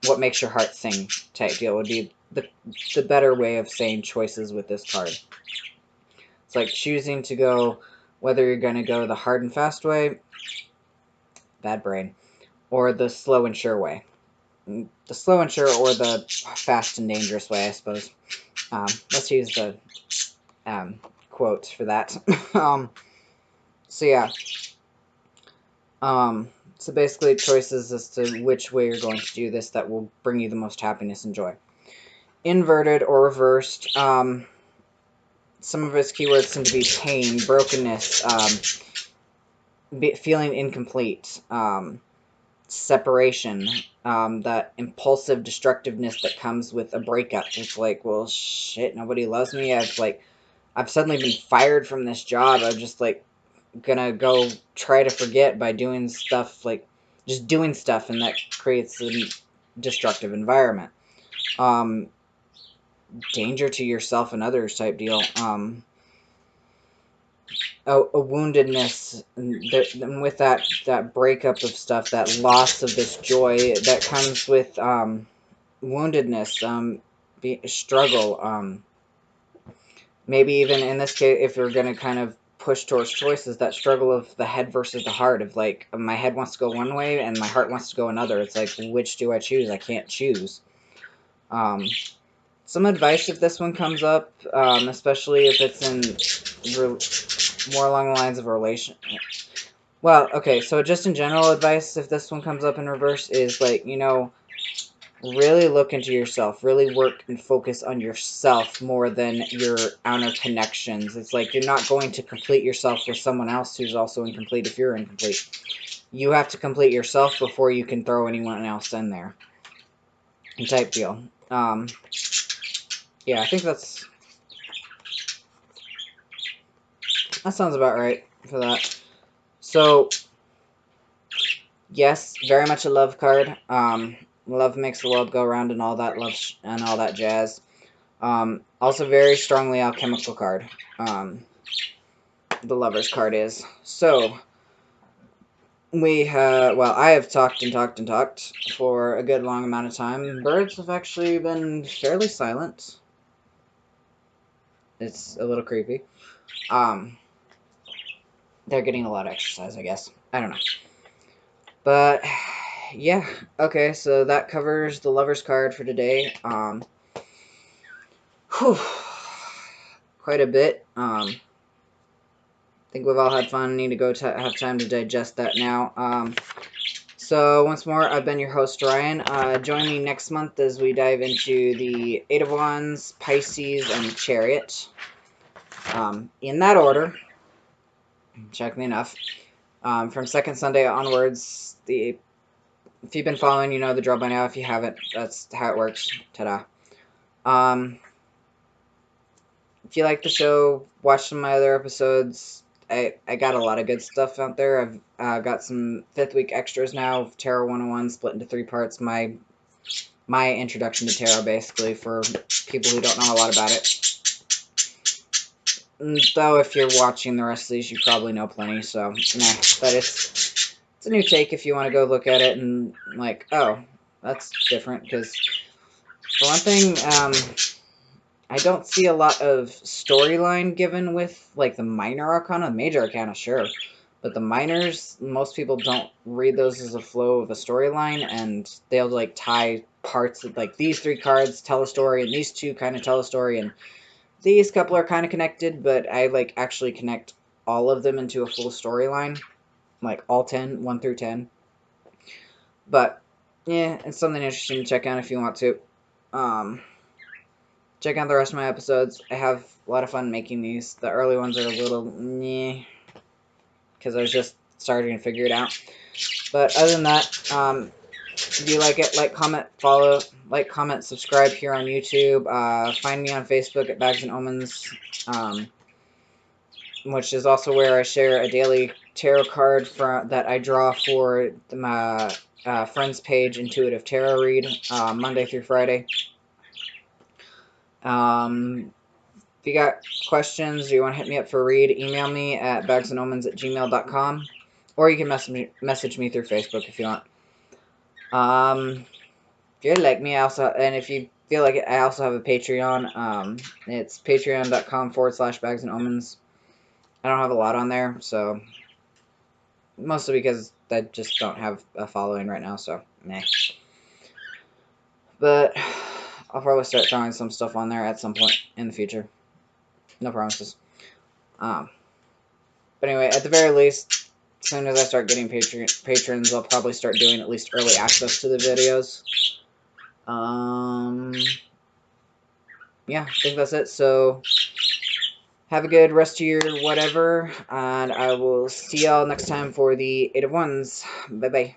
what makes your heart sing type deal would be the better way of saying choices with this card. It's like choosing to go, whether you're going to go the hard and fast way, bad brain, or the slow and sure way. The slow and sure or the fast and dangerous way, I suppose. Let's use the quote for that. So yeah. So basically choices as to which way you're going to do this that will bring you the most happiness and joy. Inverted or reversed. Some of its keywords tend to be pain, brokenness, feeling incomplete, separation, that impulsive destructiveness that comes with a breakup. It's like, well, shit, nobody loves me. I've suddenly been fired from this job. I'm just like gonna go try to forget by doing stuff, like just doing stuff, and that creates a destructive environment. Danger to yourself and others type deal. A woundedness, and with that breakup of stuff, that loss of this joy that comes with woundedness, struggle, maybe even in this case, if you're going to kind of push towards choices, that struggle of the head versus the heart, of like, my head wants to go one way and my heart wants to go another. It's like, which do I choose? I can't choose. Some advice if this one comes up, especially if it's in more along the lines of a relation. Well, okay, so just in general advice, if this one comes up in reverse, is like, you know, really look into yourself. Really work and focus on yourself more than your outer connections. It's like you're not going to complete yourself with someone else who's also incomplete if you're incomplete. You have to complete yourself before you can throw anyone else in there. Type deal. Yeah, I think that sounds about right for that. So, yes, very much a love card. Love makes the world go round and all that love and all that jazz. Also very strongly alchemical card. The Lover's card is. So, we have, well, I have talked and talked and talked for a good long amount of time. Birds have actually been fairly silent. It's a little creepy. They're getting a lot of exercise, I guess. I don't know. But, yeah. Okay, so that covers the Lover's card for today. Whew. Quite a bit. I think we've all had fun. Need to go have time to digest that now. So, once more, I've been your host, Ryan. Join me next month as we dive into the Eight of Wands, Pisces, and Chariot. In that order. Shockingly enough. From second Sunday onwards, if you've been following, you know the drill by now. If you haven't, that's how it works. Ta-da. If you like the show, watch some of my other episodes. I got a lot of good stuff out there. I've got some 5th week extras now of Tarot 101 split into 3 parts. My introduction to tarot, basically, for people who don't know a lot about it. Though if you're watching the rest of these, you probably know plenty, so nah. But it's a new take if you want to go look at it and like, oh, that's different. Because for one thing, I don't see a lot of storyline given with, like, the minor arcana. The major arcana, sure. But the minors, most people don't read those as a flow of a storyline, and they'll, like, tie parts of, like, these 3 cards tell a story, and these 2 kind of tell a story, and these couple are kind of connected, but I, like, actually connect all of them into a full storyline. Like, all 10, 1 through 10. But, yeah, it's something interesting to check out if you want to. Check out the rest of my episodes. I have a lot of fun making these. The early ones are a little meh, because I was just starting to figure it out. But other than that, if you like it, like, comment, follow, like, comment, subscribe here on YouTube. Find me on Facebook at Bags and Omens, which is also where I share a daily tarot card that I draw for my friends page, Intuitive Tarot Read, Monday through Friday. If you got questions or you want to hit me up for a read, email me at bagsandnomens@gmail.com, or you can message me through Facebook if you want. If you like me, and if you feel like it, I also have a Patreon. It's patreon.com/bagsandnomens. I don't have a lot on there, so mostly because I just don't have a following right now, so meh. But I'll probably start throwing some stuff on there at some point in the future. No promises. But anyway, at the very least, as soon as I start getting patrons, I'll probably start doing at least early access to the videos. Yeah, I think that's it. So, have a good rest of your whatever, and I will see y'all next time for the 8 of Wands. Bye-bye.